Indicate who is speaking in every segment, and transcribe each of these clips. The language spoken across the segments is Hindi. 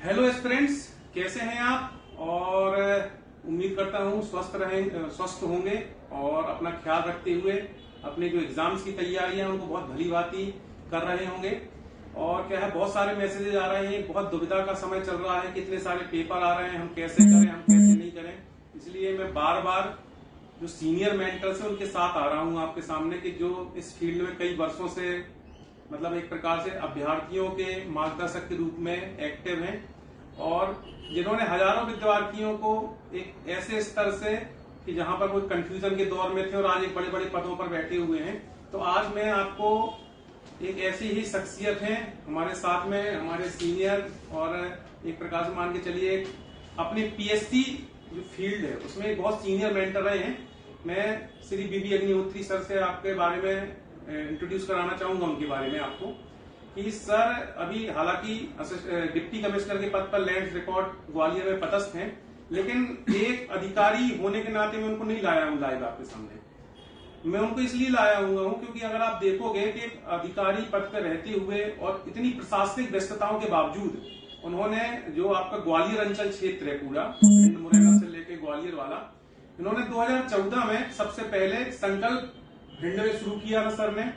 Speaker 1: हेलो स्टूडेंट्स, कैसे हैं आप। और उम्मीद करता हूँ स्वस्थ होंगे और अपना ख्याल रखते हुए अपने जो एग्जाम्स की तैयारियां उनको बहुत भली भांति कर रहे होंगे। और क्या है, बहुत सारे मैसेजेस आ रहे हैं, बहुत दुविधा का समय चल रहा है, कितने सारे पेपर आ रहे हैं, हम कैसे करें, हम कैसे नहीं करें। इसलिए मैं बार बार जो सीनियर मेंटर्स हैं उनके साथ आ रहा हूँ आपके सामने कि जो इस फील्ड में कई वर्षों से मतलब एक प्रकार से अभ्यर्थियों के मार्गदर्शक के रूप में एक्टिव हैं और जिन्होंने हजारों विद्यार्थियों को एक ऐसे स्तर से कि जहां पर वो कंफ्यूजन के दौर में थे और आज एक बड़े बड़े पदों पर बैठे हुए हैं। तो आज मैं आपको एक ऐसी ही शख्सियत है हमारे साथ में, हमारे सीनियर और एक प्रकार से मान के चलिए अपने पीएससी जो फील्ड है उसमें एक बहुत सीनियर मेंटर रहे हैं। मैं श्री बीबी अग्निहोत्री सर से आपके बारे में इंट्रोड्यूस कराना चाहूंगा उनके बारे में आपको कि सर अभी हालांकि डिप्टी कमिश्नर के पद पर लैंड रिकॉर्ड ग्वालियर में पदस्थ हैं, लेकिन एक अधिकारी होने के नाते मैं उनको नहीं लाया हूँ लाइव आपके सामने। मैं उनको इसलिए लाया हुआ हूँ क्योंकि अगर आप देखोगे कि एक अधिकारी पद पर रहते हुए और इतनी प्रशासनिक व्यस्तताओं के बावजूद उन्होंने जो आपका ग्वालियर अंचल क्षेत्र है पूरा मुरैना से लेके ग्वालियर वाला, इन्होंने 2014 में सबसे पहले संकल्प भिंड में शुरू किया था सर ने।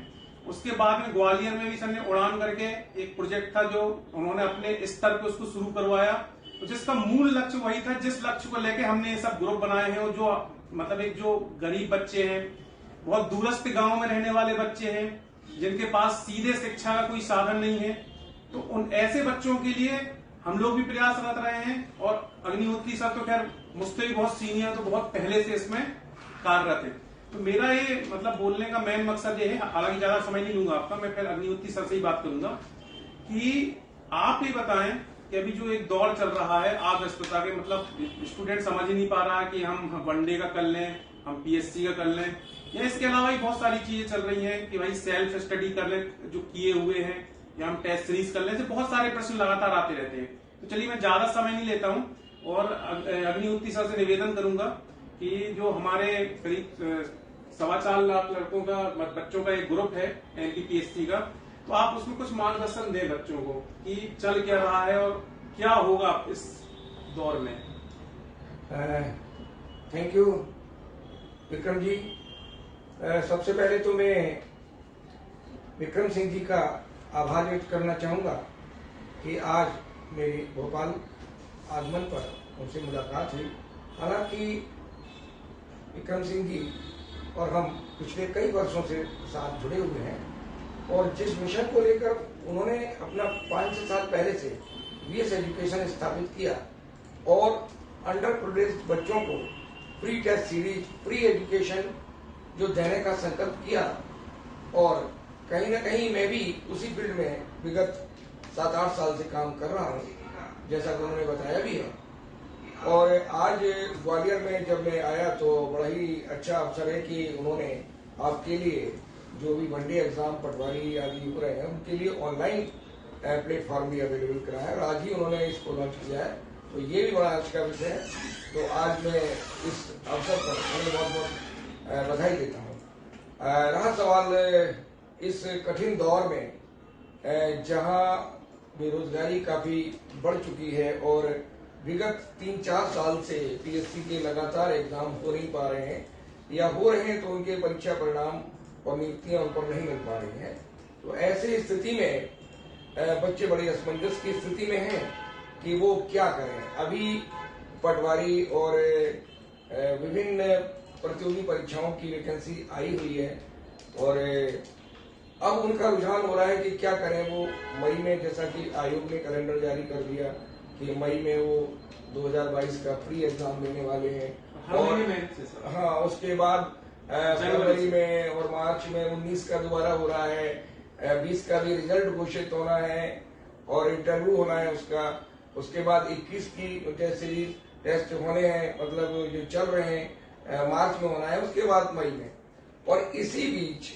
Speaker 1: उसके बाद में ग्वालियर में भी सर ने उड़ान करके एक प्रोजेक्ट था जो उन्होंने अपने स्तर पे उसको शुरू करवाया, तो जिसका मूल लक्ष्य वही था जिस लक्ष्य को लेके हमने ये सब ग्रुप बनाए हैं। और जो मतलब एक जो गरीब बच्चे हैं, बहुत दूरस्थ गांव में रहने वाले बच्चे हैं, जिनके पास सीधे शिक्षा का कोई साधन नहीं है, तो उन ऐसे बच्चों के लिए हम लोग भी प्रयासरत रहे हैं। और अग्निहोत्री सर तो खैर मुझसे भी बहुत सीनियर, तो बहुत पहले से इसमें कार्यरत है। तो मेरा ये मतलब बोलने का मेन मकसद ये है, हालांकि ज्यादा समय नहीं लूंगा आपका, मैं फिर अग्निहोत्री सर से ही बात करूंगा कि आप ये बताएं कि अभी जो एक दौर चल रहा है व्यस्तता के, मतलब स्टूडेंट समझ ही नहीं पा रहा कि हम वनडे का कर लें, हम पीएससी का कर लें, या इसके अलावा भी बहुत सारी चीजें चल रही हैं कि भाई सेल्फ स्टडी कर लें जो किए हुए हैं, या हम टेस्ट सीरीज कर लें। तो बहुत सारे प्रश्न लगातार आते रहते हैं। तो चलिए मैं ज्यादा समय नहीं लेता हूँ और अग्निहोत्री सर से निवेदन करूंगा कि जो हमारे करीब 4.25 लाख लड़कों का बच्चों का एक ग्रुप है एनपीपीएससी का, तो आप उसमें कुछ मार्गदर्शन दें बच्चों को कि चल क्या रहा है और क्या होगा इस दौर में।
Speaker 2: Thank you Vikram ji. सबसे पहले तो मैं विक्रम सिंह जी का आभार व्यक्त करना चाहूंगा कि आज मेरी भोपाल आगमन पर उनसे मुलाकात हुई। हालांकि विक्रम सिंह जी और हम पिछले कई वर्षों से साथ जुड़े हुए हैं और जिस मिशन को लेकर उन्होंने अपना 5-6 साल पहले से वीएस एजुकेशन स्थापित किया और अंडर प्रिविलेज्ड बच्चों को free test series, free education जो देने का संकल्प किया, और कहीं ना कहीं मैं भी उसी फील्ड में विगत 7-8 साल से काम कर रहा हूँ, जैसा कि उन्होंने बताया भी है। और आज ग्वालियर में जब मैं आया तो बड़ा ही अच्छा अवसर है कि उन्होंने आपके लिए जो भी वनडे एग्जाम पटवारी आदि हो रहे हैं उनके लिए ऑनलाइन प्लेटफॉर्म भी अवेलेबल कराया है और आज ही उन्होंने इसको लॉन्च किया है। तो ये भी बड़ा अच्छा विषय है। तो आज मैं इस अवसर पर उन्हें बहुत बहुत बधाई देता हूँ। रहा सवाल इस कठिन दौर में जहाँ बेरोजगारी काफी बढ़ चुकी है और विगत 3-4 साल से पीएससी के लगातार एग्जाम हो नहीं पा रहे हैं, या हो रहे हैं तो उनके परीक्षा परिणाम और नियुक्तियां उन पर नहीं मिल पा रही हैं, तो ऐसी स्थिति में बच्चे बड़ी असमंजस की स्थिति में हैं कि वो क्या करें। अभी पटवारी और विभिन्न प्रतियोगी परीक्षाओं की वैकेंसी आई हुई है और अब उनका रुझान हो रहा है कि क्या करें। वो मई में, जैसा कि आयोग ने कैलेंडर जारी कर दिया कि मई में वो 2022 का फ्री एग्जाम देने वाले हैं और हाँ, उसके बाद फरवरी में और मार्च में 19 का दोबारा हो रहा है, 20 का भी रिजल्ट घोषित होना है और इंटरव्यू होना है उसका। उसके बाद 21 की टेस्ट सीरीज टेस्ट होने हैं, मतलब जो चल रहे हैं, मार्च में होना है, उसके बाद मई में। और इसी बीच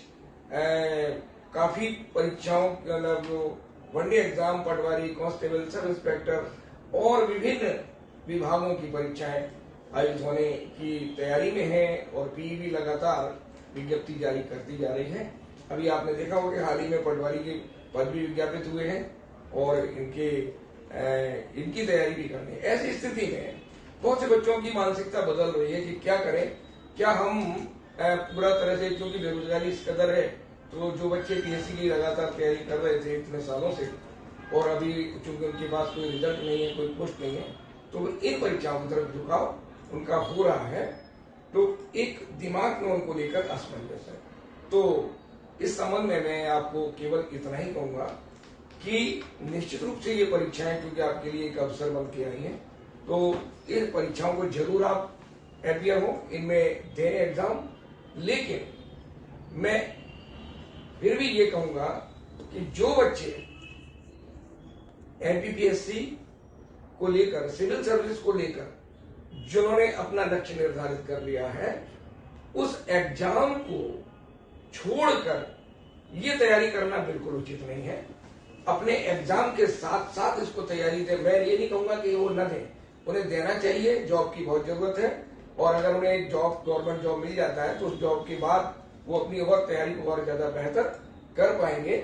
Speaker 2: काफी परीक्षाओं मतलब वनडे एग्जाम, पटवारी, कांस्टेबल, सब इंस्पेक्टर और विभिन्न विभागों की परीक्षाएं आयोजित होने की तैयारी में है और पीईबी लगातार विज्ञप्ति जारी करती जा रही है। अभी आपने देखा होगा कि हाल ही में पटवारी के पद भी विज्ञापित हुए हैं और इनके इनकी तैयारी भी करनी है। ऐसी स्थिति में बहुत से बच्चों की मानसिकता बदल रही है कि क्या करें, क्या हम पूरा तरह से, क्योंकि बेरोजगारी इस कदर है, तो जो बच्चे पीएससी की लगातार तैयारी कर रहे थे इतने सालों से और अभी चूंकि उनके पास कोई रिजल्ट नहीं है, कोई पोस्ट नहीं है, तो इन परीक्षाओं की तरफ झुकाव उनका हो रहा है, तो एक दिमाग में उनको लेकर असमंजस है। तो इस संबंध में मैं आपको केवल इतना ही कहूंगा कि निश्चित रूप से ये परीक्षाएं क्योंकि आपके लिए एक अवसर बन के आई हैं, तो इन परीक्षाओं को जरूर आप अपियर हो, इनमें दें एग्जाम। लेकिन मैं फिर भी ये कहूंगा कि जो बच्चे एमपीपीएससी को लेकर, सिविल सर्विस को लेकर जिन्होंने अपना लक्ष्य निर्धारित कर लिया है, उस एग्जाम को छोड़कर ये तैयारी करना बिल्कुल उचित नहीं है। अपने एग्जाम के साथ साथ इसको तैयारी दें। मैं ये नहीं कहूंगा कि वो न दें, उन्हें देना चाहिए, जॉब की बहुत जरूरत है, और अगर उन्हें एक जॉब, गवर्नमेंट जॉब मिल जाता है तो उस जॉब के बाद वो अपनी और तैयारी को और ज्यादा बेहतर कर पाएंगे।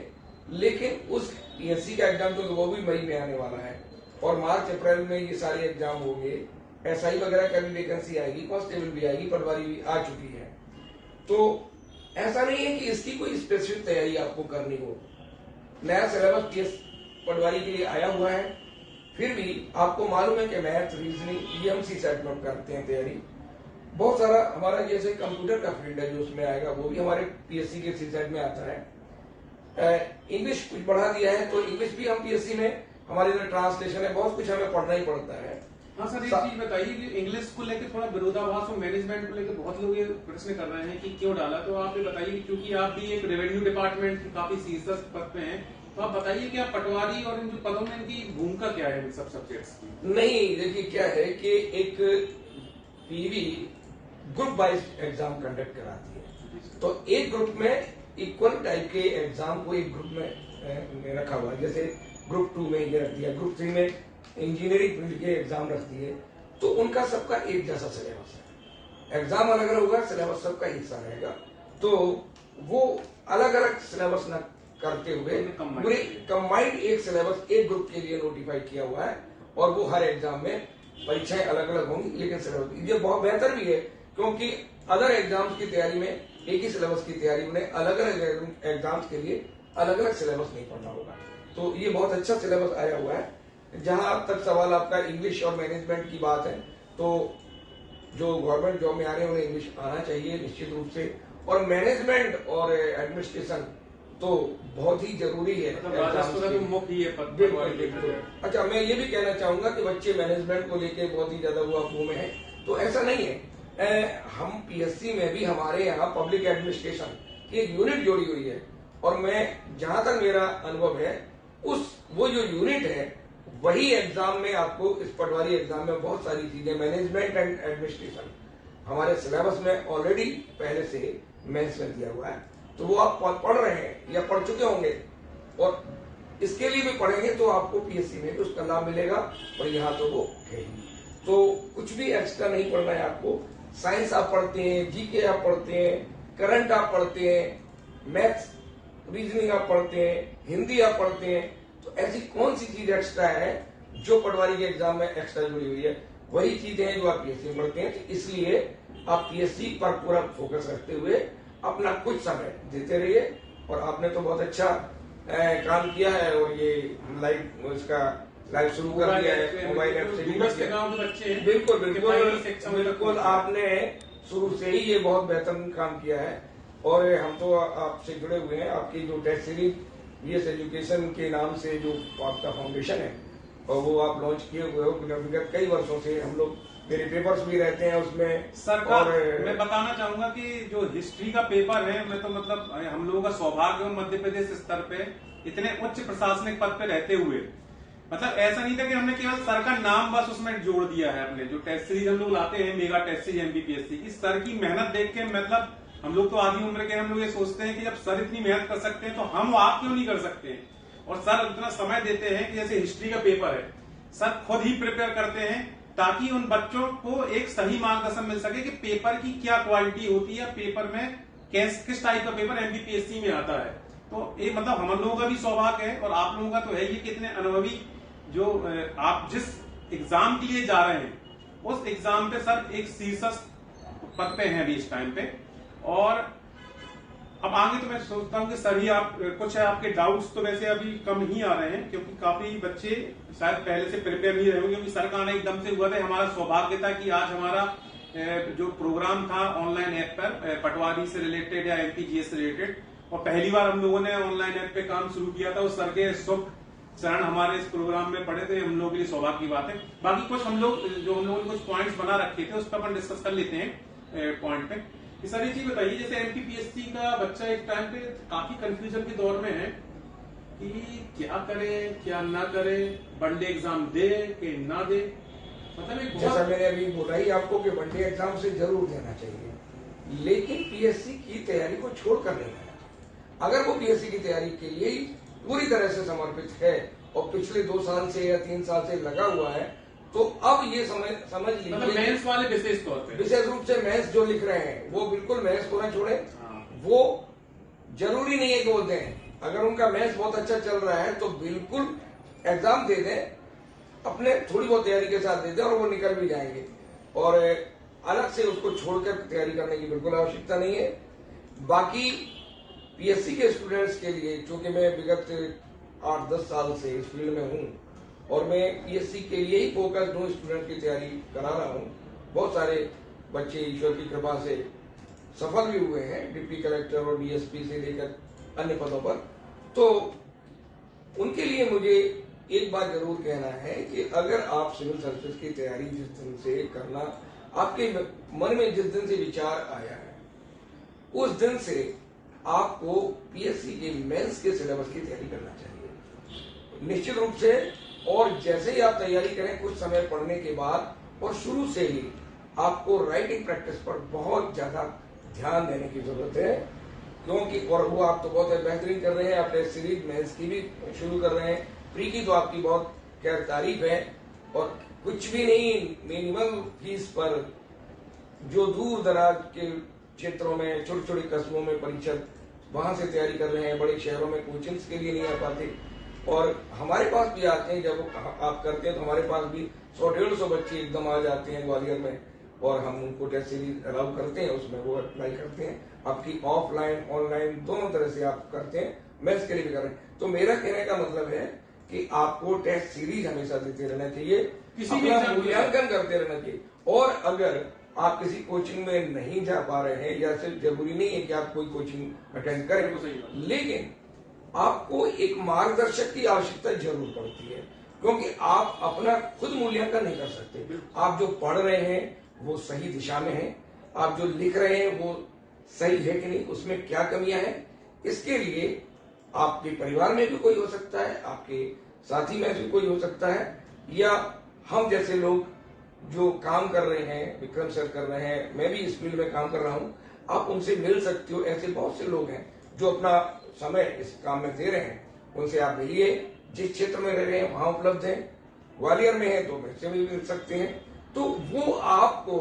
Speaker 2: लेकिन उस पीएससी का एग्जाम तो वो भी मई में आने वाला है और मार्च अप्रैल में ये सारे एग्जाम होंगे। एसआई वगैरह का भी वैकेंसी आएगी, कांस्टेबल भी आएगी, पटवारी भी आ चुकी है। तो ऐसा नहीं है कि इसकी कोई स्पेसिफिक तैयारी आपको करनी हो। नया सिलेबस पीएस पटवारी के लिए आया हुआ है, फिर भी आपको मालूम है कि मैथ, रीजनिंग, ईएमसी सेट में करते हैं तैयारी। बहुत सारा हमारा जैसे कंप्यूटर का फील्ड है जो उसमें आएगा, वो भी हमारे पीएससी के सीसेट में आता है। इंग्लिश कुछ बढ़ा दिया है, तो इंग्लिश भी हम पीएससी में, हमारे जो ट्रांसलेशन है, बहुत कुछ हमें पढ़ना ही पड़ता है।
Speaker 1: हाँ सर, एक चीज बताइए कि इंग्लिश को लेकर थोड़ा विरोधाभास और मैनेजमेंट को लेकर बहुत लोग ये प्रश्न कर रहे हैं कि क्यों डाला। तो आप ये बताइए कि क्योंकि आप भी एक रेवेन्यू डिपार्टमेंट के काफी शीर्ष पद पे हैं, तो आप बताइए कि आप पटवारी और इन जो पदों में इनकी भूमिका क्या है इन सब सब्जेक्ट्स की?
Speaker 2: नहीं, देखिए क्या है कि एक PV group wise exam conduct कराती है, तो एक ग्रुप में इक्वल टाइप के एग्जाम को एक ग्रुप में रखा हुआ है। जैसे ग्रुप 2 में ये रख दिया, ग्रुप 3 में इंजीनियरिंग फील्ड के एग्जाम रखती है, तो उनका सबका एक जैसा सिलेबस है। एग्जाम अलग अलग होगा, सिलेबस सबका हिस्सा रहेगा, तो वो अलग अलग सिलेबस न करते हुए पूरे कंबाइंड एक सिलेबस एक ग्रुप के लिए नोटिफाई किया हुआ है, और वो हर एग्जाम में परीक्षाएं अलग अलग होंगी, लेकिन सिलेबस ये बहुत बेहतर भी है, क्योंकि अदर एग्जाम्स की तैयारी में एक ही सिलेबस की तैयारी में अलग अलग एग्जाम्स के लिए अलग अलग सिलेबस नहीं पढ़ना होगा। तो ये बहुत अच्छा सिलेबस आया हुआ है। जहां तक सवाल आपका इंग्लिश और मैनेजमेंट की बात है, तो जो गवर्नमेंट जॉब में आ रहे हैं उन्हें इंग्लिश आना चाहिए निश्चित रूप से, और मैनेजमेंट और एडमिनिस्ट्रेशन तो बहुत ही जरूरी है।
Speaker 1: बिल्कुल।
Speaker 2: अच्छा, मैं ये भी कहना चाहूंगा कि बच्चे मैनेजमेंट को लेके बहुत ही ज्यादा हुआ में है, तो ऐसा नहीं है। हम पीएससी में भी हमारे यहाँ पब्लिक एडमिनिस्ट्रेशन की एक यूनिट जोड़ी हुई है, और मैं जहां तक मेरा अनुभव है, वो जो यूनिट है वही एग्जाम में आपको, इस पटवारी एग्जाम में बहुत सारी चीजें मैनेजमेंट एंड एडमिनिस्ट्रेशन हमारे सिलेबस में ऑलरेडी पहले से मेंशन दिया हुआ है, तो वो आप पढ़ रहे हैं या पढ़ चुके होंगे, और इसके लिए भी पढ़ेंगे तो आपको पीएससी में भी उसका लाभ मिलेगा, और यहाँ तो वो है ही। तो कुछ भी एक्स्ट्रा नहीं पढ़ना है आपको। साइंस आप पढ़ते हैं, जीके आप पढ़ते हैं, करंट आप पढ़ते हैं, मैथ्स, रीजनिंग आप पढ़ते हैं, हिंदी आप पढ़ते हैं, तो ऐसी कौन सी चीज एक्स्ट्रा है जो पटवारी के एग्जाम में एक्स्ट्रा जुड़ी हुई है? वही चीजें हैं जो आप पीएससी में पढ़ते हैं। तो इसलिए आप पीएससी पर पूरा फोकस रखते हुए अपना कुछ समय देते रहिए, और आपने तो बहुत अच्छा काम किया है, और ये लाइव शुरू कर दिया है मोबाइल ऐप से भी। बिल्कुल बिल्कुल, आपने शुरू से ही ये बहुत बेहतरीन काम किया है, और हम तो आपसे जुड़े हुए हैं। आपकी जो टेस्ट सीरीज बीएस एजुकेशन के नाम से जो आपका फाउंडेशन है, और वो आप लॉन्च किए हुए हो विगत कई वर्षों से, हम लोग, मेरे पेपर्स भी रहते हैं उसमें।
Speaker 1: सरकार, मैं बताना चाहूंगा कि जो हिस्ट्री का पेपर है, मैं तो मतलब हम लोगों का सौभाग्य है मध्य प्रदेश स्तर पे इतने उच्च प्रशासनिक पद पे रहते हुए, मतलब ऐसा नहीं था कि हमने केवल सर का नाम बस उसमें जोड़ दिया है। अपने जो टेस्ट सीरीज हम लोग लाते हैं, मेगा टेस्ट सीरीज एमपीपीएससी की, सर की मेहनत देख के, मतलब हम लोग तो आधी उम्र के, हम लोग ये सोचते हैं कि जब सर इतनी मेहनत कर सकते हैं तो हम आप क्यों नहीं कर सकते हैं। और सर इतना समय देते हैं कि जैसे हिस्ट्री का पेपर है, सर खुद ही प्रिपेयर करते हैं, ताकि उन बच्चों को एक सही मार्गदर्शन मिल सके कि पेपर की क्या क्वालिटी होती है, पेपर में किस टाइप का पेपर एमपीपीएससी में आता है। तो ये मतलब हम लोगों का भी सौभाग्य है, और आप लोगों का तो है ये, कितने अनुभवी जो आप जिस एग्जाम के लिए जा रहे हैं उस एग्जाम पे सर एक शीर्षक पद पे हैं अभी इस टाइम पे। और अब आगे तो मैं सोचता हूँ कि सर ही आप कुछ है आपके डाउट्स तो वैसे अभी कम ही आ रहे हैं, क्योंकि काफी बच्चे शायद पहले से प्रिपेयर नहीं रहे होंगे, क्योंकि सर का आना एकदम से हुआ था। हमारा सौभाग्य था कि आज हमारा जो प्रोग्राम था ऑनलाइन ऐप पर पटवारी से रिलेटेड या एमपीजीएस से रिलेटेड, और पहली बार हम लोगों ने ऑनलाइन ऐप पे काम शुरू किया था। उस सर के शुभ चरण हमारे इस प्रोग्राम में पड़े थे, हम लोगों के लिए सौभाग्य की बात है। बाकी कुछ हम लोग कुछ पॉइंट्स बना रखे थे, उस पर अपन डिस्कस कर लेते हैं पॉइंट पे। कि सर ये चीज बताइए, जैसे एमपीपीएससी का बच्चा एक टाइम पे काफी कंफ्यूजन के दौर में है कि क्या करे क्या ना करे, वनडे एग्जाम दे कि ना दे, मतलब एक
Speaker 2: जैसा मैंने अभी बोला ही आपको कि वनडे एग्जाम से जरूर देना चाहिए, लेकिन पीएससी की तैयारी को छोड़कर नहीं है। अगर वो पीएससी की तैयारी के लिए पूरी तरह से समर्पित है और पिछले 2 साल से या 3 साल से लगा हुआ है, तो अब ये समझ लीजिए,
Speaker 1: मतलब मेंस वाले विशेष तौर पे,
Speaker 2: विशेष रूप से मेंस जो लिख रहे हैं वो बिल्कुल मेंस को ना छोड़े। वो जरूरी नहीं है कि वो दें, अगर उनका मेंस बहुत अच्छा चल रहा है तो बिल्कुल एग्जाम दे दें, अपने थोड़ी बहुत तैयारी के साथ दे दें और वो निकल भी जाएंगे, और अलग से उसको छोड़कर तैयारी करने की बिल्कुल आवश्यकता नहीं है। बाकी पीएससी के स्टूडेंट्स के लिए, चूंकि मैं विगत 8-10 साल से इस फील्ड में हूं और मैं पीएससी के लिए ही फोकस्ड हूँ, स्टूडेंट की तैयारी करा रहा हूँ। बहुत सारे बच्चे ईश्वर की कृपा से सफल भी हुए हैं, डिप्टी कलेक्टर और डीएसपी से लेकर अन्य पदों पर। तो उनके लिए मुझे एक बात जरूर कहना है कि अगर आप सिविल सर्विस की तैयारी जिस दिन से करना, आपके मन में जिस दिन से विचार आया है, उस दिन से आपको पीएससी के मेंस के सिलेबस की तैयारी करना चाहिए निश्चित रूप से। और जैसे ही आप तैयारी करें, कुछ समय पढ़ने के बाद और शुरू से ही आपको राइटिंग प्रैक्टिस पर बहुत ज्यादा ध्यान देने की जरूरत है, क्योंकि और वो आप तो बहुत बेहतरीन कर रहे हैं, आप टेस्ट सीरीज मेंस की भी शुरू कर रहे हैं, प्री की तो आपकी बहुत खैर तारीफ है, और कुछ भी नहीं मिनिमम फीस पर जो दूर दराज के क्षेत्रों में, छोटे छोटे कस्बों में परीक्षा वहां से तैयारी कर रहे हैं, बड़े शहरों में कोचिंग्स के लिए नहीं आ पाते, और हमारे पास भी आते हैं। जब आप करते हैं तो हमारे पास भी 100-150 बच्चे एकदम आ जाते हैं ग्वालियर में, और हम उनको टेस्ट सीरीज अलाउ करते हैं, उसमें वो अप्लाई करते हैं। आपकी ऑफलाइन ऑनलाइन दोनों तरह से आप करते हैं, मेंस के लिए भी कर रहे हैं। तो मेरा कहने का मतलब है कि आपको टेस्ट सीरीज हमेशा देते रहना चाहिए,
Speaker 1: किसी भी
Speaker 2: मूल्यांकन करते रहना चाहिए। और अगर आप किसी कोचिंग में नहीं जा पा रहे हैं, या सिर्फ जरूरी नहीं है कि आप कोई कोचिंग अटेंड करें, लेकिन आपको एक मार्गदर्शक की आवश्यकता जरूर पड़ती है, क्योंकि आप अपना खुद मूल्यांकन नहीं कर सकते। आप जो पढ़ रहे हैं वो सही दिशा में है, आप जो लिख रहे हैं वो सही है कि नहीं, उसमें क्या कमियां हैं, इसके लिए आपके परिवार में भी कोई हो सकता है, आपके साथी में भी कोई हो सकता है, या हम जैसे लोग जो काम कर रहे हैं, विक्रम सर कर रहे हैं, मैं भी इस फील्ड में काम कर रहा हूं, आप उनसे मिल सकते हो। ऐसे बहुत से लोग हैं जो अपना समय इस काम में दे रहे हैं, उनसे आप मिलिए। जिस क्षेत्र में रह रहे हैं वहां उपलब्ध है, ग्वालियर में है तो वैसे भी मिल सकते हैं, तो वो आपको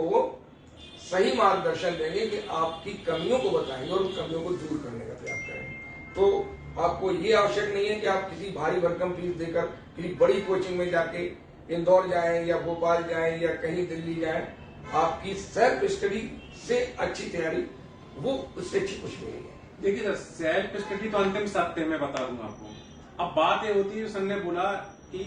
Speaker 2: सही मार्गदर्शन देंगे कि आपकी कमियों को बताएंगे और उन कमियों को दूर करने का प्रयास करेंगे। तो आपको ये आवश्यक नहीं है कि आप किसी भारी भरकम फीस देकर किसी बड़ी कोचिंग में जाके इंदौर जाएं या भोपाल जाएं या कहीं दिल्ली जाएं। आपकी सेल्फ स्टडी से अच्छी तैयारी, वो उससे अच्छी कुछ नहीं है।
Speaker 1: देखिए सर, सेल्फ स्टडी तो अंतिम सत्य मैं बता दूंगा आपको। अब बात ये होती है, सर ने बोला कि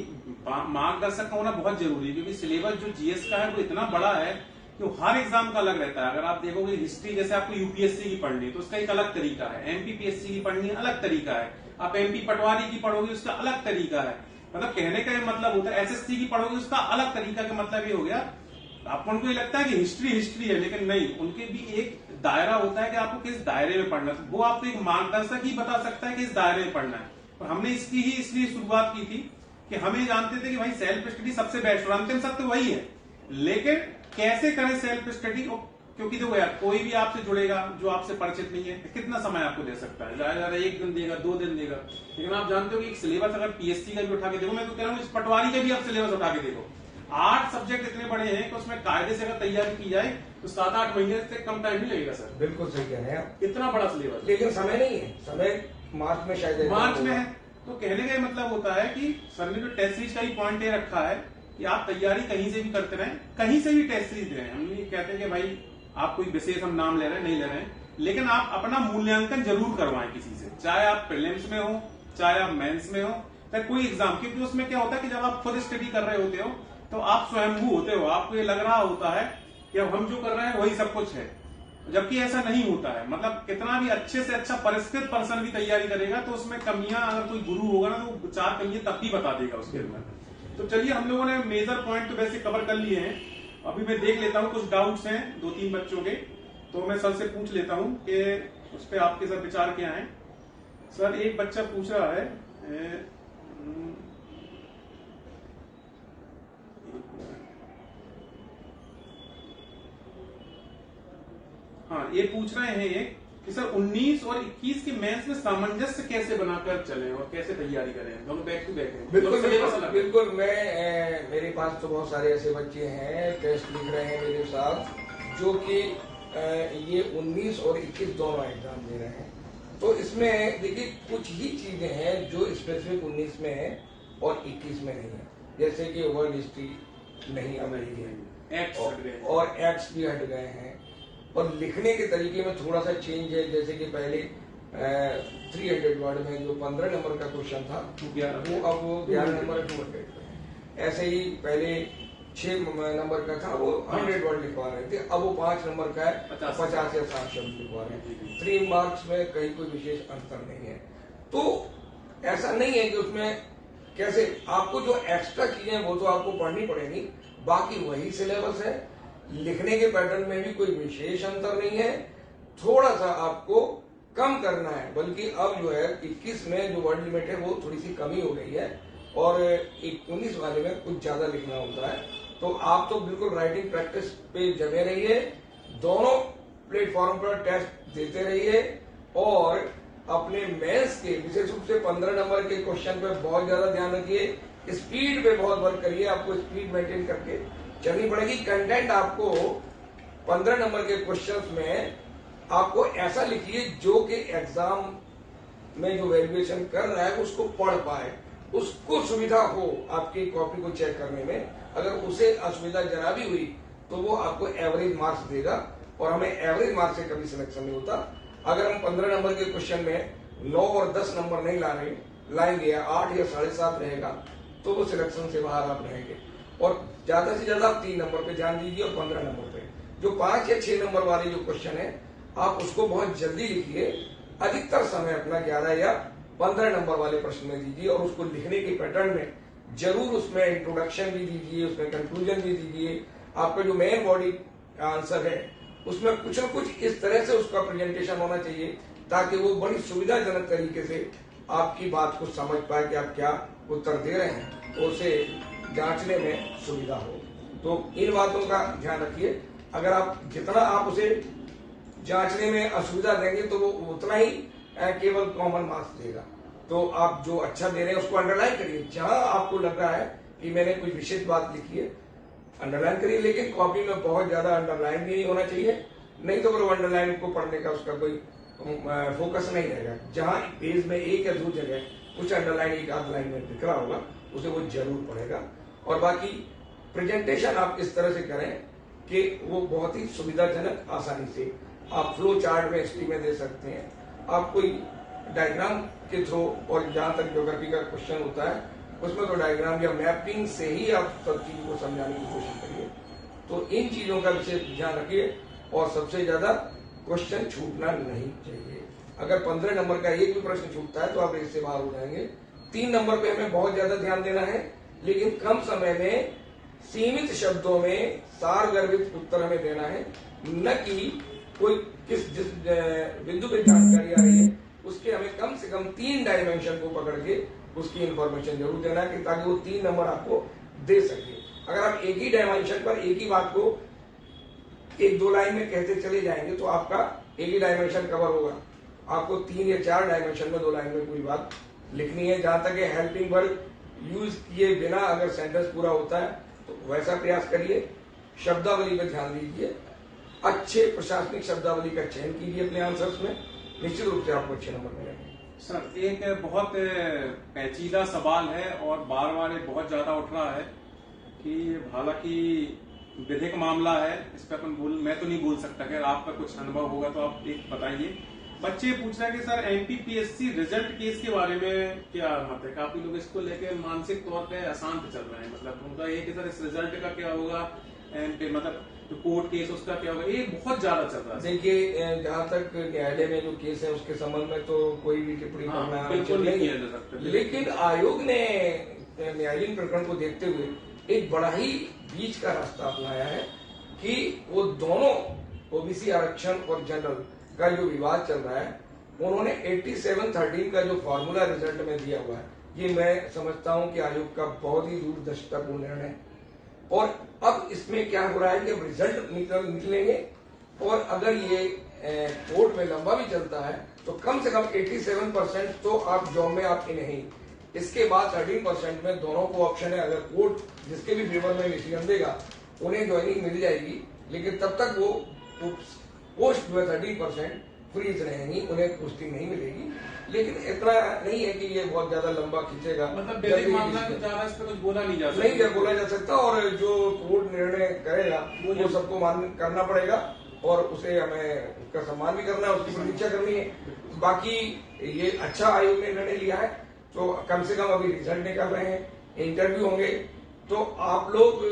Speaker 1: मार्गदर्शक होना बहुत जरूरी है, क्योंकि सिलेबस जो जीएस का है वो इतना बड़ा है कि हर एग्जाम का अलग रहता है। अगर आप देखोगे हिस्ट्री जैसे आपको यूपीएससी की पढ़नी है तो उसका एक अलग तरीका है, एमपीपीएससी की पढ़नी है अलग तरीका है, आप एमपी पटवारी की पढ़ोगे उसका अलग तरीका है। मतलब कहने का ये मतलब होता है एसएससी की पढ़ोगे उसका अलग तरीका का मतलब ये हो गया। आपको उनको ये लगता है कि हिस्ट्री है, लेकिन नहीं, उनके भी एक दायरा होता है कि आपको किस दायरे में पढ़ना है। वो आपको एक मार्गदर्शक ही बता सकता है कि इस दायरे में पढ़ना है। और हमने इसकी ही इसलिए शुरुआत की थी कि हमें जानते थे कि भाई सेल्फ स्टडी सबसे बेस्ट और अंतिम सत्य वही है, लेकिन कैसे करें सेल्फ स्टडी। क्योंकि देखो यार, कोई भी आपसे जुड़ेगा जो आपसे परिचित नहीं है, कितना समय आपको दे सकता है, ज्यादा 1 दिन देगा, 2 दिन देगा। लेकिन आप जानते हो कि एक सिलेबस अगर पीएससी का भी उठा के देखो, मैं तो कह रहा हूँ इस पटवारी का भी आप सिलेबस उठा के देखो, 8 सब्जेक्ट इतने बड़े हैं कि उसमें कायदे से अगर तैयारी की जाए तो 7-8 महीने से कम टाइम नहीं लगेगा सर।
Speaker 2: बिल्कुल सही कह रहे हैं आप,
Speaker 1: इतना बड़ा सिलेबस,
Speaker 2: लेकिन समय नहीं है। समय मार्च में शायद
Speaker 1: मार्च में है, तो कहने का मतलब होता है कि सर ने जो टेस्ट सीरीज का ही पॉइंट ये रखा है कि आप तैयारी कहीं से भी करते रहें, कहीं से भी टेस्ट सीरीज दें। हम ये कहते हैं कि भाई आप कोई विशेष हम नाम ले रहे हैं, नहीं ले रहे हैं, लेकिन आप अपना मूल्यांकन जरूर करवाएं किसी से, चाहे आप प्रीलिम्स में हो, चाहे आप मेंस में हो, चाहे कोई एग्जाम। क्योंकि उसमें क्या होता है कि जब आप खुद स्टडी कर रहे होते हो तो आप स्वयंभू होते हो, आपको ये लग रहा होता है कि अब हम जो कर रहे हैं वही सब कुछ है, जबकि ऐसा नहीं होता है। मतलब कितना भी अच्छे से अच्छा परिष्कृत पर्सन भी तैयारी करेगा तो उसमें कमियां, अगर कोई गुरु होगा ना तो 4 कमियां तब भी बता देगा उसके अंदर। तो चलिए, हम लोगों ने मेजर पॉइंट तो वैसे कवर कर लिए हैं। अभी मैं देख लेता हूं, कुछ डाउट्स हैं 2-3 बच्चों के, तो मैं सर से पूछ लेता हूं कि उस पर आपके सर विचार क्या है। सर, एक बच्चा पूछ रहा है, हाँ, ये पूछ रहे हैं एक कि सर 19 और 21 के मेंस में सामंजस्य कैसे बनाकर चलें और कैसे तैयारी करें, दोनों बैक टू बैक है।
Speaker 2: बिल्कुल मेरे पास तो बहुत सारे ऐसे बच्चे हैं टेस्ट लिख रहे हैं मेरे साथ, जो कि ये 19 और 21 दोनों एग्जाम दे रहे हैं। तो इसमें देखिए कुछ ही चीजें हैं जो स्पेसिफिक 19 में है और 21 में नहीं है, जैसे कि वर्ल्ड हिस्ट्री नहीं आ रही है और एक्ट्स भी हट गए हैं, और लिखने के तरीके में थोड़ा सा चेंज है। जैसे कि पहले 300 वर्ड में जो 15 नंबर का क्वेश्चन था वो अब 11 नंबर 200 है। ऐसे ही पहले 6 नंबर का था वो 100 वर्ड लिखवा रहे थे, अब वो 5 नंबर का है 50 या 60 शब्द लिखवा रहे हैं। 3 मार्क्स में कहीं कोई विशेष अंतर नहीं है। तो ऐसा नहीं है कि उसमें कैसे आपको जो एक्स्ट्रा चीजें वो तो आपको पढ़नी पड़ेगी, बाकी वही सिलेबस है। लिखने के पैटर्न में भी कोई विशेष अंतर नहीं है, थोड़ा सा आपको कम करना है। बल्कि अब जो है 21 में जो वर्ड लिमिट है वो थोड़ी सी कमी हो गई है और 19 वाले में कुछ ज्यादा लिखना होता है। तो आप तो बिल्कुल राइटिंग प्रैक्टिस पे जमे रहिए, दोनों प्लेटफॉर्म पर टेस्ट देते रहिए और अपने मेंस के विशेष रूप से 15 नंबर के क्वेश्चन पे बहुत ज्यादा ध्यान रखिए। स्पीड पे बहुत वर्क करिए, आपको स्पीड मेंटेन करके चलनी पड़ेगी। कंटेंट आपको 15 नंबर के क्वेश्चंस में आपको ऐसा लिखिए जो कि एग्जाम में जो वैल्यूएशन कर रहा है उसको पढ़ पाए, उसको सुविधा हो आपकी कॉपी को चेक करने में। अगर उसे असुविधा जरा भी हुई तो वो आपको एवरेज मार्क्स देगा, और हमें एवरेज मार्क्स से कभी सिलेक्शन नहीं होता। अगर हम 15 नंबर के क्वेश्चन में 9 और 10 नंबर नहीं लाएंगे या 8 या 7.5 रहेगा तो वो सिलेक्शन से बाहर आप रहेंगे। और ज्यादा से ज्यादा आप 3 नंबर पे ध्यान दीजिए और 15 नंबर पे जो 5 या 6 नंबर वाले जो क्वेश्चन है आप उसको बहुत जल्दी लिखिए। अधिकतर समय अपना 11 या 15 नंबर वाले प्रश्न में दीजिए और उसको लिखने के पैटर्न में जरूर उसमें इंट्रोडक्शन भी दीजिए, उसमें कंक्लूजन भी दीजिए। आपका जो मेन बॉडी आंसर है उसमें कुछ न कुछ इस तरह से उसका प्रेजेंटेशन होना चाहिए ताकि वो बड़ी सुविधाजनक तरीके से आपकी बात को समझ पाए कि आप क्या उत्तर दे रहे हैं, तो उसे जांचने में सुविधा हो। तो इन बातों का ध्यान रखिए। अगर आप जितना आप उसे जांचने में असुविधा देंगे तो वो उतना ही केवल कॉमन मार्क्स देगा। तो आप जो अच्छा दे रहे हैं उसको अंडरलाइन करिए। जहां आपको लग रहा है कि मैंने कोई विशेष बात लिखी है अंडरलाइन करिए, लेकिन कॉपी में बहुत ज्यादा अंडरलाइन भी नहीं होना चाहिए, नहीं तो फिर अंडरलाइन को पढ़ने का उसका कोई फोकस नहीं रहेगा। जहां पेज में एक या 2 जगह कुछ अंडरलाइन एक आध लाइन में दिख रहा होगा उसे वो जरूर पढ़ेगा। और बाकी प्रेजेंटेशन आप इस तरह से करें कि वो बहुत ही सुविधाजनक आसानी से आप फ्लो चार्ट में हिस्ट्री में दे सकते हैं, आप कोई डायग्राम के थ्रू, और जहां तक ज्योग्राफी का क्वेश्चन होता है उसमें तो डायग्राम या मैपिंग से ही आप सब चीजों को समझाने की कोशिश करिए। तो इन चीजों का विशेष ध्यान रखिए और सबसे ज्यादा क्वेश्चन छूटना नहीं चाहिए। अगर 15 नंबर का एक भी प्रश्न छूटता है तो आप रेस से बाहर हो जाएंगे। 3 नंबर पे हमें बहुत ज्यादा ध्यान देना है, लेकिन कम समय में सीमित शब्दों में सारगर्भित उत्तर हमें देना है, न कि कोई जिस बिंदु पे जानकारी आ रही है उसके हमें कम से कम 3 डायमेंशन को पकड़ के उसकी इंफॉर्मेशन जरूर देना है ताकि वो 3 नंबर आपको दे सके। अगर आप एक ही डायमेंशन पर एक ही बात को 1-2 लाइन में कहते चले जाएंगे तो आपका एक ही डायमेंशन कवर होगा। आपको 3 या 4 डायमेंशन में 2 लाइन में पूरी बात लिखनी है। जहां तक हेल्पिंग वर्ब यूज किए बिना अगर सेंटेंस पूरा होता है तो वैसा प्रयास करिए। शब्दावली पर ध्यान दीजिए, अच्छे प्रशासनिक शब्दावली का चयन कीजिए अपने आंसर्स में, निश्चित रूप से आपको अच्छे नंबर मिलेंगे।
Speaker 1: सर एक बहुत पेचीदा सवाल है और बार बार बहुत ज्यादा उठ रहा है कि हालांकि विधिक मामला है, इस पर मैं तो नहीं बोल सकता। अगर आपका कुछ अनुभव होगा तो आप एक बताइए। बच्चे पूछ रहे हैं कि सर एमपीपीएससी रिजल्ट केस के बारे में क्या मत है? काफी लोग इसको लेकर मानसिक तौर पे अशांत चल रहे हैं। मतलब उनका ये कि सर इस रिजल्ट का क्या होगा, मतलब जो कोर्ट केस उसका क्या होगा, ये बहुत ज्यादा चल रहा है।
Speaker 2: देखिए, जहाँ तक न्यायालय में जो केस है उसके संबंध में तो कोई भी टिप्पणी करना
Speaker 1: बिल्कुल नहीं किया जा सकता।
Speaker 2: लेकिन आयोग ने न्यायालयीन प्रकरण को देखते हुए एक बड़ा ही बीच का रास्ता अपनाया है कि वो दोनों ओबीसी आरक्षण और जनरल का जो विवाद चल रहा है, उन्होंने 8713 का जो फॉर्मूला रिजल्ट में दिया हुआ है, ये मैं समझता हूं कि आयोग का बहुत ही दूरदर्शितापूर्ण निर्णय है। और अब इसमें क्या हो रहा है कि अब रिजल्ट निकलेंगे और अगर ये कोर्ट में लंबा भी चलता है तो कम से कम 87% तो आप जॉब में आपकी नहीं। इसके बाद 13% में दोनों को ऑप्शन है, अगर कोर्ट जिसके भी फेवर में डिसीजन देगा उन्हें ज्वाइनिंग मिल जाएगी, लेकिन तब तक वो पोस्ट जो है 13% फ्रीज रहेंगी, उन्हें पोस्टिंग नहीं मिलेगी। लेकिन इतना नहीं है कि ये बहुत ज्यादा लंबा खींचेगा।
Speaker 1: मतलब मामला तो ज्यादा इस पर कुछ बोला नहीं जा सकता,
Speaker 2: नहीं बोला जा सकता। और जो कोर्ट निर्णय करेगा वो सबको मान करना पड़ेगा और उसे हमें उसका सम्मान भी करना है, उसकी प्रतीक्षा करनी है। बाकी ये अच्छा आयोग ने निर्णय लिया है, तो कम से कम अभी रिजल्ट निकल रहे हैं, इंटरव्यू होंगे, तो आप लोग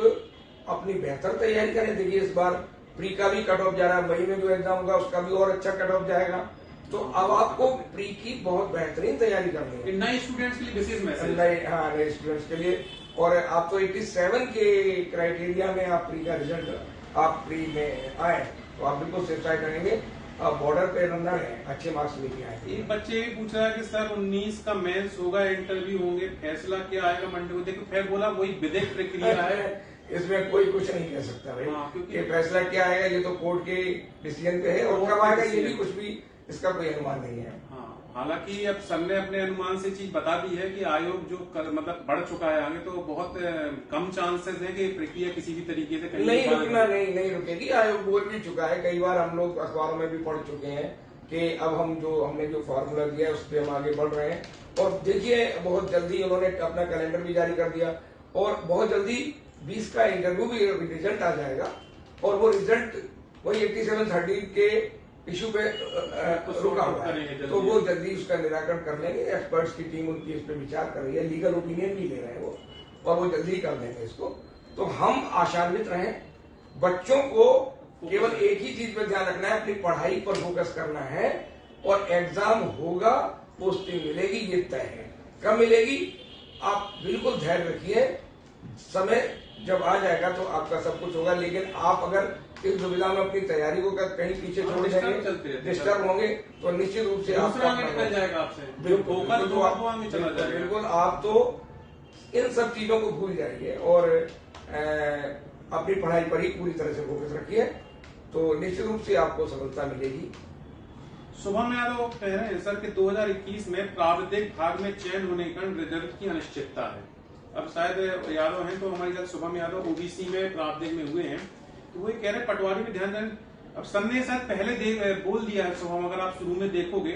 Speaker 2: अपनी बेहतर तैयारी करें। देखिए, इस बार प्री का भी कट ऑफ जा रहा है, मई में जो एग्जाम होगा उसका भी और अच्छा कट ऑफ जाएगा। तो अब आपको प्री की बहुत बेहतरीन तैयारी करनी है,
Speaker 1: नए स्टूडेंट्स के लिए विशेष मैसेज।
Speaker 2: नए स्टूडेंट्स के लिए। और आप तो 87 के क्राइटेरिया में आप प्री का रिजल्ट आप प्री में आए तो आप बिल्कुल सेफ साइड रहेंगे। बॉर्डर पे रनर है, अच्छे मार्क्स लेके आए।
Speaker 1: एक बच्चे भी पूछ रहा है कि सर 19 का मेंस होगा, इंटरव्यू होंगे, फैसला क्या आएगा मंडे को? देखो फिर बोला वही विधिक प्रक्रिया है,
Speaker 2: इसमें कोई कुछ नहीं कह सकता भाई।
Speaker 1: क्योंकि
Speaker 2: फैसला क्या आएगा ये तो कोर्ट के डिसीजन पे है, और कब आएगा ये भी कुछ भी इसका कोई अनुमान नहीं है।
Speaker 1: हालांकि अब सर ने अपने अनुमान से चीज बता दी है कि आयोग जो मतलब बढ़ चुका है आगे, तो बहुत कम चांसेस है कि प्रक्रिया किसी भी तरीके से
Speaker 2: नहीं रुकेगी। आयोग बोल भी चुका है, कई बार हम लोग अखबारों में भी पढ़ चुके हैं कि अब हमने जो फॉर्मूला दिया है उस पर हम आगे बढ़ रहे हैं। और देखिए, बहुत जल्दी उन्होंने अपना कैलेंडर भी जारी कर दिया और बहुत जल्दी 20 का इंटरव्यू भी रिजल्ट आ जाएगा। और वो रिजल्ट वही 8713 के इशू पे रुका हुआ है, तो वो जल्दी उसका निराकरण कर लेंगे। एक्सपर्ट्स की टीम उनकी इस पे विचार कर रही है, लीगल ओपिनियन भी ले रहे हैं वो, और वो जल्दी कर देंगे इसको। तो हम आशान्वित रहें। बच्चों को केवल एक ही चीज पर ध्यान रखना है, अपनी पढ़ाई पर फोकस करना है, और एग्जाम होगा, पोस्टिंग मिलेगी, ये तय है। कब मिलेगी आप बिल्कुल धैर्य रखिए, समय जब आ जाएगा तो आपका सब कुछ होगा। लेकिन आप अगर इस दुविधा में अपनी तैयारी को कहीं पीछे छोड़ देंगे, डिस्टर्ब होंगे, तो निश्चित रूप से
Speaker 1: निकल जाएगा आपसे।
Speaker 2: बिल्कुल आप तो इन सब चीजों को भूल जाइए और अपनी पढ़ाई पर ही पूरी तरह से फोकस रखिए, तो निश्चित रूप से आपको सफलता मिलेगी।
Speaker 1: शुभम यादव कह रहे हैं सर कि 2021 में प्राविधिक भाग में चयन होने का रिजल्ट की अनिश्चितता है। अब शायद यादव हैं तो हमारे साथ शुभम यादव ओबीसी में प्राविधिक में हुए हैं, तो वही कह रहे पटवारी में ध्यान दें। अब सर ने शायद पहले बोल दिया है शुभम, अगर आप शुरू में देखोगे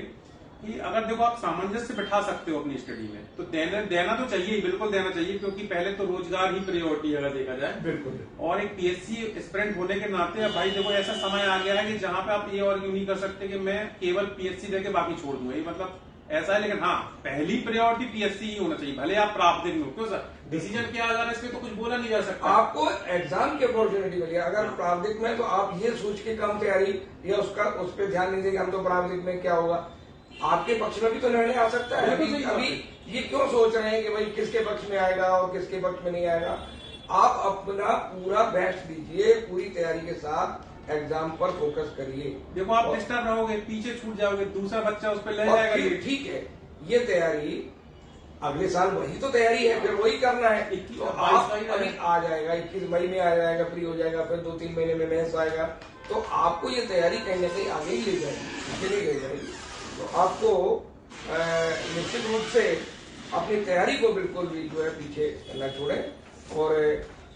Speaker 1: कि अगर देखो आप सामंजस्य बैठा सकते हो अपनी स्टडी में, तो देना तो चाहिए, बिल्कुल देना चाहिए, क्योंकि पहले तो रोजगार ही प्रायोरिटी अगर देखा जाए।
Speaker 2: बिल्कुल।
Speaker 1: और एक पीएससी एस्पिरेंट होने के नाते अब भाई देखो ऐसा समय आ गया है कि जहां पे आप ये और नहीं कर सकते कि मैं केवल पीएससी देके बाकी छोड़ दूंगा, ये मतलब ऐसा है। लेकिन हाँ, पहली प्रायोरिटी पीएससी ही होना चाहिए, भले आप प्राविधिक में हो। क्यों सर, डिसीजन क्या आ जा रहा है इसमें तो कुछ बोला नहीं जा सकता।
Speaker 2: आपको एग्जाम की अपॉर्चुनिटी मिली, अगर प्राविधिक में तो आप ये सोच के कम तैयारी या उस पर ध्यान नहीं देंगे हम तो प्राविधिक में क्या होगा, आपके पक्ष में भी तो निर्णय आ सकता है। अभी ये क्यों सोच रहे हैं कि भाई किसके पक्ष में आएगा और किसके पक्ष में नहीं आएगा। आप अपना पूरा बेस्ट दीजिए, पूरी तैयारी के साथ एग्जाम पर फोकस करिए।
Speaker 1: देखो आप डिस्टर्ब रहोगे, पीछे छूट जाओगे, दूसरा बच्चा उस पर ले जाएगा।
Speaker 2: ठीक है, ये तैयारी अगले साल वही तो तैयारी है, फिर वही करना है। तो आप अभी आ जाएगा, 21 मई में आ जाएगा, फ्री हो जाएगा, फिर 2-3 महीने में मेंस आएगा, तो आपको ये तैयारी कहीं ना कहीं आगे ही ले जाएगी। तो आपको निश्चित रूप से अपनी तैयारी को बिल्कुल भी जो है पीछे न छोड़ें।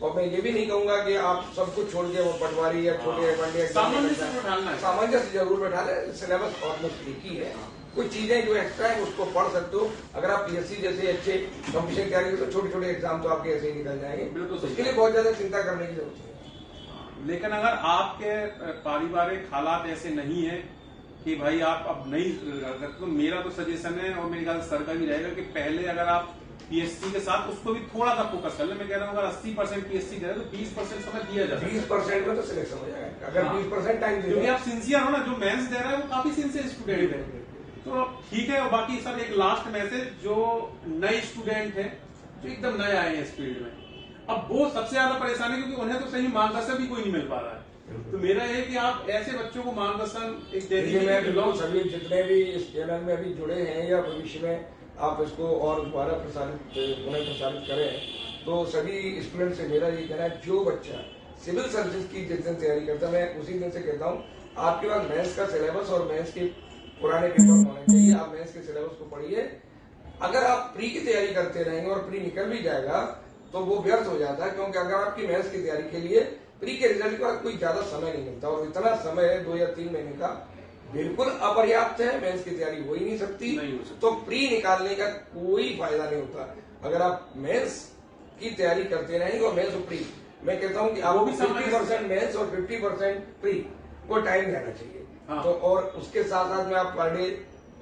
Speaker 2: और मैं ये भी नहीं कहूंगा कि आप सब कुछ छोड़ के वो पटवारी या छोटे
Speaker 1: सामंजस्य
Speaker 2: जरूर बैठा लें। सिलेबस ऑलमोस्ट एक ही है, कुछ चीजें जो एक्स्ट्रा है उसको पढ़ सकते हो। अगर आप पीएससी जैसे अच्छे कॉम्पिटिशन की तैयारी तो छोटे छोटे एग्जाम तो आपके ऐसे ही निकल जाएंगे, उसके लिए बहुत ज्यादा चिंता करने की जरूरत है।
Speaker 1: लेकिन अगर आपके पारिवारिक हालात ऐसे नहीं है कि भाई आप अब नहीं, तो मेरा तो सजेशन है और मेरी ख्याल सर का भी रहेगा कि पहले अगर आप पीएससी के साथ उसको भी थोड़ा सा फोकस कर ले। मैं कह रहा हूँ अगर 80% पीएससी करे तो 20% समय दिया जाए।
Speaker 2: 20% में तो सिलेक्शन हो जाएगा अगर 20% टाइम दे,
Speaker 1: क्योंकि आप सिंसियर हो ना। जो मेंस दे रहा है वो काफी सिंसियर स्टूडेंट है, तो ठीक है। और बाकी सर एक लास्ट मैसेज, जो नए स्टूडेंट है जो एकदम नए आए हैं इस फील्ड में, अब वो सबसे ज्यादा परेशान है क्योंकि उन्हें तो सही मार्गदर्शन भी कोई नहीं मिल पा रहा है। तो मेरा है कि आप ऐसे बच्चों को मार्गदर्शन एक दे दीजिए।
Speaker 2: मैं बिल्कुल सभी जितने भी इस चैनल में अभी जुड़े हैं या भविष्य में आप इसको और दोबारा पुनः प्रसारित करें, तो सभी स्टूडेंट से मेरा ये कहना है, जो बच्चा सिविल सर्विसेज की जिस दिन तैयारी करता है, मैं उसी दिन से कहता हूँ आपके पास मेंस का सिलेबस और मेंस के पुराने पेपर होने चाहिए। आप मेंस के सिलेबस को पढ़िए। अगर आप प्री की तैयारी करते रहेंगे और प्री निकल भी जाएगा तो वो व्यर्थ हो जाता है, क्योंकि अगर आपकी मेंस की तैयारी के लिए प्री के रिजल्ट के बाद कोई ज्यादा समय नहीं मिलता, और इतना समय है 2 या 3 महीने का बिल्कुल अपर्याप्त है। मेंस की तैयारी हो ही नहीं सकती, तो प्री निकालने का कोई फायदा नहीं होता। अगर आप मेंस की तैयारी करते रहेंगे और मेंस और प्री, मैं कहता हूँ कि आपको 50% मेंस और 50% प्री को टाइम देना चाहिए। तो और उसके साथ साथ में आप पर डे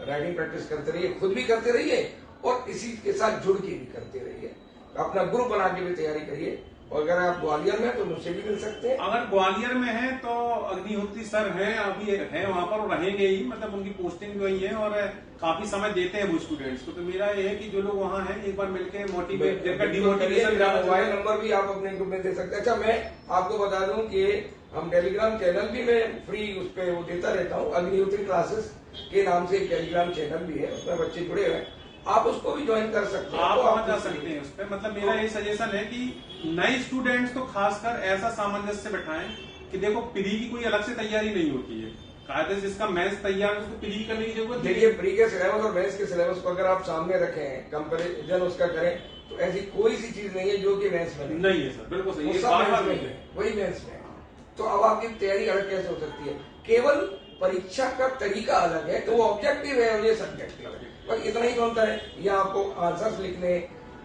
Speaker 2: राइटिंग प्रैक्टिस करते रहिए, खुद भी करते रहिए और इसी के साथ जुड़ के भी करते रहिए। अपना ग्रुप बना के भी तैयारी करिए। और अगर आप ग्वालियर में तो मुझसे भी मिल सकते हैं।
Speaker 1: अगर ग्वालियर में है तो अग्निहोत्री सर हैं, अभी है वहाँ पर, रहेंगे ही, मतलब उनकी पोस्टिंग जो ही है और काफी समय देते हैं वो स्टूडेंट्स को। तो मेरा ये है कि जो लोग वहाँ हैं एक बार मिलकर मोटिवेट, डिमोटिवेशन।
Speaker 2: मोबाइल नंबर भी आप अपने ग्रुप में दे सकते हैं। अच्छा, मैं आपको बता दूं कि हम टेलीग्राम चैनल भी मैं फ्री उस पर वो देता रहता हूँ। अग्निहोत्री क्लासेस के नाम से एक टेलीग्राम चैनल भी है, उसमें बच्चे जुड़े हुए हैं, आप उसको भी ज्वाइन कर सकते हैं।
Speaker 1: आप वहां जा सकते हैं उस पर। मतलब मेरा ये सजेशन है कि नए स्टूडेंट्स को खासकर ऐसा सामंजस्य बैठाएं कि देखो प्री की कोई अलग से तैयारी नहीं होती है। कायदे जिसका मेंस तैयार है उसको प्री करने की जरूरत नहीं।
Speaker 2: देखिए, प्री के सिलेबस और मेंस के सिलेबस को अगर आप सामने रखें, कंपेरिजन उसका करें, तो ऐसी कोई सी चीज नहीं है जो कि मेंस में
Speaker 1: नहीं है सर, बिल्कुल सही,
Speaker 2: वही मेंस में। तो अब आपकी तैयारी अलग कैसे हो सकती है? केवल परीक्षा का तरीका अलग है, तो वो ऑब्जेक्टिव है और ये सब्जेक्टिव है, बस इतना ही बनता है। या आपको आंसर्स लिखने,